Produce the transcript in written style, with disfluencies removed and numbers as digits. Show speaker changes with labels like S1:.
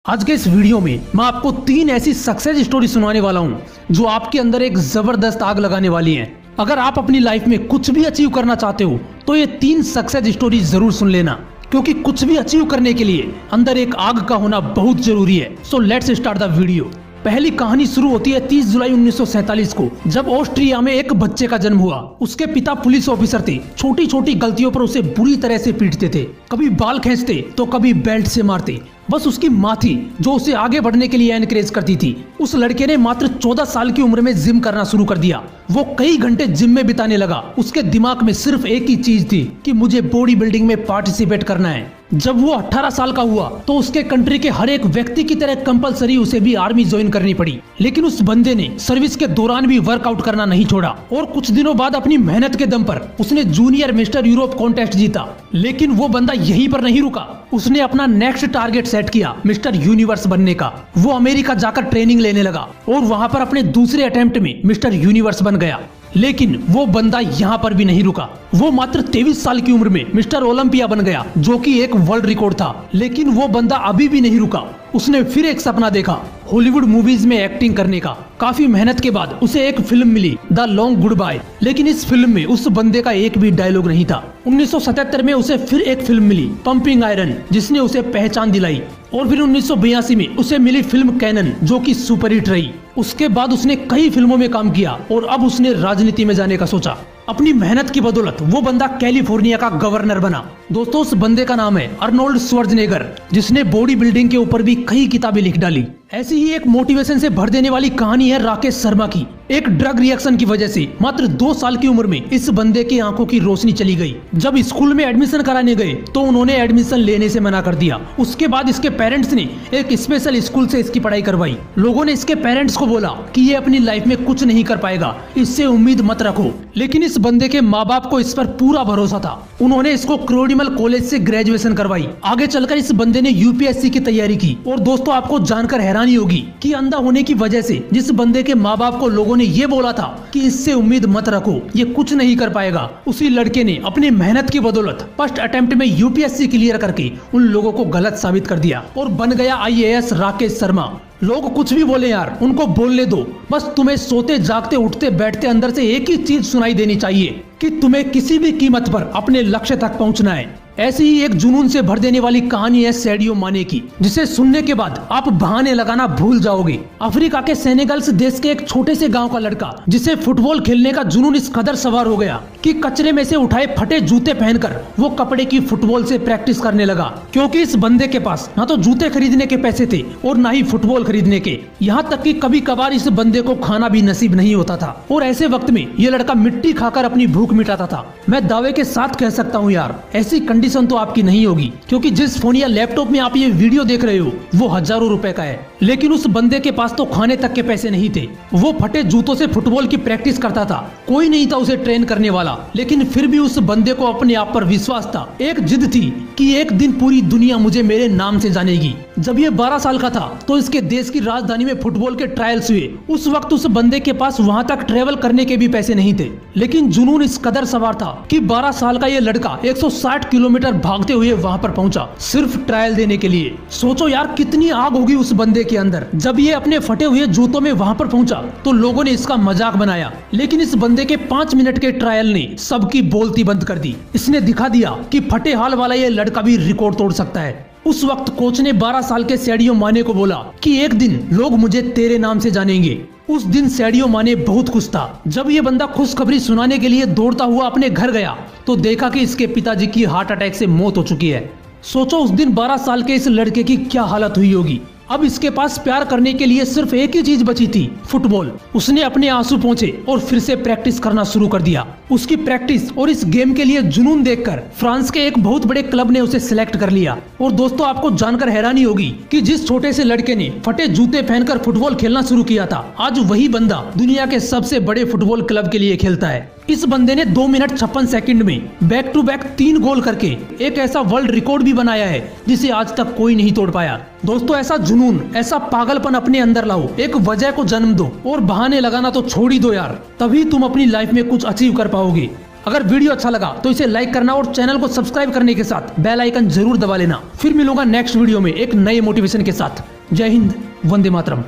S1: आज के इस वीडियो में मैं आपको 3 ऐसी सक्सेस स्टोरी सुनाने वाला हूं जो आपके अंदर एक जबरदस्त आग लगाने वाली हैं। अगर आप अपनी लाइफ में कुछ भी अचीव करना चाहते हो तो ये 3 सक्सेस स्टोरी जरूर सुन लेना, क्योंकि कुछ भी अचीव करने के लिए अंदर एक आग का होना बहुत जरूरी है। So let's start the video. पहली कहानी शुरू होती है 30 जुलाई 1947 को, जब ऑस्ट्रिया में एक बच्चे का जन्म हुआ। उसके पिता पुलिस ऑफिसर थे। छोटी छोटी गलतियों पर उसे बुरी तरह से पीटते थे, कभी बाल खींचते तो कभी बेल्ट से मारते। बस उसकी माँ थी जो उसे आगे बढ़ने के लिए एनकरेज करती थी। उस लड़के ने मात्र 14 साल की उम्र में जिम करना शुरू कर दिया। वो कई घंटे जिम में बिताने लगा। उसके दिमाग में सिर्फ एक ही चीज थी कि मुझे बॉडी बिल्डिंग में पार्टिसिपेट करना है। जब वो 18 साल का हुआ तो उसके कंट्री के हर एक व्यक्ति की तरह कंपलसरी उसे भी आर्मी ज्वाइन करनी पड़ी। लेकिन उस बंदे ने सर्विस के दौरान भी वर्कआउट करना नहीं छोड़ा और कुछ दिनों बाद अपनी मेहनत के दम पर उसने जूनियर मिस्टर यूरोप कॉन्टेस्ट जीता। लेकिन वो बंदा यहीं पर नहीं रुका। उसने अपना नेक्स्ट टारगेट सेट किया मिस्टर यूनिवर्स बनने का। वो अमेरिका जाकर ट्रेनिंग लेने लगा और वहां पर अपने दूसरे अटेम्प्ट में मिस्टर यूनिवर्स बन गया। लेकिन वो बंदा यहाँ पर भी नहीं रुका। वो मात्र 23 साल की उम्र में मिस्टर ओलंपिया बन गया, जो कि एक वर्ल्ड रिकॉर्ड था। लेकिन वो बंदा अभी भी नहीं रुका। उसने फिर एक सपना देखा, हॉलीवुड मूवीज में एक्टिंग करने का। काफी मेहनत के बाद उसे एक फिल्म मिली, द लॉन्ग गुड बाय। लेकिन इस फिल्म में उस बंदे का एक भी डायलॉग नहीं था। 1977 में उसे फिर एक फिल्म मिली, पंपिंग आयरन, जिसने उसे पहचान दिलाई। और फिर 1982 में उसे मिली फिल्म कैनन, जो कि सुपरहिट रही। उसके बाद उसने कई फिल्मों में काम किया और अब उसने राजनीति में जाने का सोचा। अपनी मेहनत की बदौलत वो बंदा कैलिफोर्निया का गवर्नर बना। दोस्तों, उस बंदे का नाम है अर्नोल्ड श्वार्ज़नेगर, जिसने बॉडी बिल्डिंग के ऊपर भी कई किताबें लिख डाली। ऐसी ही एक मोटिवेशन से भर देने वाली कहानी है राकेश शर्मा की। एक ड्रग रिएक्शन की वजह से मात्र 2 साल की उम्र में इस बंदे की आंखों की रोशनी चली गई। जब स्कूल में एडमिशन कराने गए तो उन्होंने एडमिशन लेने से मना कर दिया। उसके बाद इसके पेरेंट्स ने एक स्पेशल स्कूल से इसकी पढ़ाई करवाई। लोगों ने इसके पेरेंट्स को बोला कि ये अपनी लाइफ में कुछ नहीं कर पाएगा, इससे उम्मीद मत रखो। लेकिन इस बंदे के माँ बाप को इस पर पूरा भरोसा था। उन्होंने इसको क्रोडिमल कॉलेज से ग्रेजुएशन करवाई। आगे चलकर इस बंदे ने यूपीएससी की तैयारी की। और दोस्तों, आपको जानकर हैरानी होगी कि अंधा होने की वजह से जिस बंदे के माँ बाप को लोगों ने ये बोला था कि इससे उम्मीद मत रखो, ये कुछ नहीं कर पाएगा, उसी लड़के ने अपनी मेहनत की बदौलत फर्स्ट अटेम्प्ट में यूपीएससी क्लियर करके उन लोगों को गलत साबित कर दिया और बन गया आईएएस राकेश शर्मा। लोग कुछ भी बोले यार, उनको बोलने दो। बस तुम्हें सोते जागते उठते बैठते अंदर से एक ही चीज सुनाई देनी चाहिए कि तुम्हें किसी भी कीमत पर अपने लक्ष्य तक पहुंचना है। ऐसी ही एक जुनून से भर देने वाली कहानी है सैडियो माने की, जिसे सुनने के बाद आप बहाने लगाना भूल जाओगे। अफ्रीका के सेनेगल्स देश के एक छोटे से गांव का लड़का, जिसे फुटबॉल खेलने का जुनून इस कदर सवार हो गया कि कचरे में से उठाए फटे जूते पहनकर वो कपड़े की फुटबॉल से प्रैक्टिस करने लगा। क्योंकि इस बंदे के पास ना तो जूते खरीदने के पैसे थे और ना ही फुटबॉल खरीदने के। यहाँ तक कि कभी कभार इस बंदे को खाना भी नसीब नहीं होता था। और ऐसे वक्त में ये लड़का मिट्टी खाकर अपनी भूख मिटाता था। मैं दावे के साथ कह सकता हूँ यार, ऐसी कंडीशन तो आपकी नहीं होगी, क्योंकि जिस फोन या लैपटॉप में आप ये वीडियो देख रहे हो वो हजारों रुपए का है। लेकिन उस बंदे के पास तो खाने तक के पैसे नहीं थे। वो फटे जूतों से फुटबॉल की प्रैक्टिस करता था। कोई नहीं था उसे ट्रेन करने वाला। लेकिन फिर भी उस बंदे को अपने आप पर विश्वास था। एक जिद थी कि एक दिन पूरी दुनिया मुझे मेरे नाम से जानेगी। जब ये 12 साल का था तो इसके देश की राजधानी में फुटबॉल के ट्रायल्स हुए। उस वक्त उस बंदे के पास वहां तक ट्रेवल करने के भी पैसे नहीं थे। लेकिन जुनून इस कदर सवार था कि 12 साल का ये लड़का 160 किलोमीटर भागते हुए वहां पर पहुंचा, सिर्फ ट्रायल देने के लिए। सोचो यार, कितनी आग होगी उस बंदे के अंदर। जब ये अपने फटे हुए जूतों में वहां पर पहुंचा तो लोगों ने इसका मजाक बनाया। लेकिन इस बंदे के 5 मिनट के ट्रायल ने सबकी बोलती बंद कर दी। इसने दिखा दिया कि फटे हाल वाला ये लड़का भी रिकॉर्ड तोड़ सकता है। उस वक्त कोच ने 12 साल के सैडियो माने को बोला कि एक दिन लोग मुझे तेरे नाम से जानेंगे। उस दिन सैडियो माने बहुत खुश था। जब ये बंदा खुशखबरी सुनाने के लिए दौड़ता हुआ अपने घर गया तो देखा कि इसके पिताजी की हार्ट अटैक से मौत हो चुकी है। सोचो उस दिन 12 साल के इस लड़के की क्या हालत हुई होगी। अब इसके पास प्यार करने के लिए सिर्फ एक ही चीज बची थी, फुटबॉल। उसने अपने आंसू पोंछे और फिर से प्रैक्टिस करना शुरू कर दिया। उसकी प्रैक्टिस और इस गेम के लिए जुनून देखकर फ्रांस के एक बहुत बड़े क्लब ने उसे सिलेक्ट कर लिया। और दोस्तों, आपको जानकर हैरानी होगी कि जिस छोटे से लड़के ने फटे जूते पहनकर फुटबॉल खेलना शुरू किया था, आज वही बंदा दुनिया के सबसे बड़े फुटबॉल क्लब के लिए खेलता है। इस बंदे ने 2 मिनट 56 सेकंड में बैक टू बैक 3 गोल करके एक ऐसा वर्ल्ड रिकॉर्ड भी बनाया है जिसे आज तक कोई नहीं तोड़ पाया। दोस्तों, ऐसा जुनून, ऐसा पागलपन अपने अंदर लाओ, एक वजह को जन्म दो और बहाने लगाना तो छोड़ ही दो यार। तभी तुम अपनी लाइफ में कुछ अचीव कर पाओगे। अगर वीडियो अच्छा लगा तो इसे लाइक करना और चैनल को सब्सक्राइब करने के साथ बेल आइकन जरूर दबा लेना। फिर मिलूंगा नेक्स्ट वीडियो में एक नए मोटिवेशन के साथ। जय हिंद, वंदे मातरम।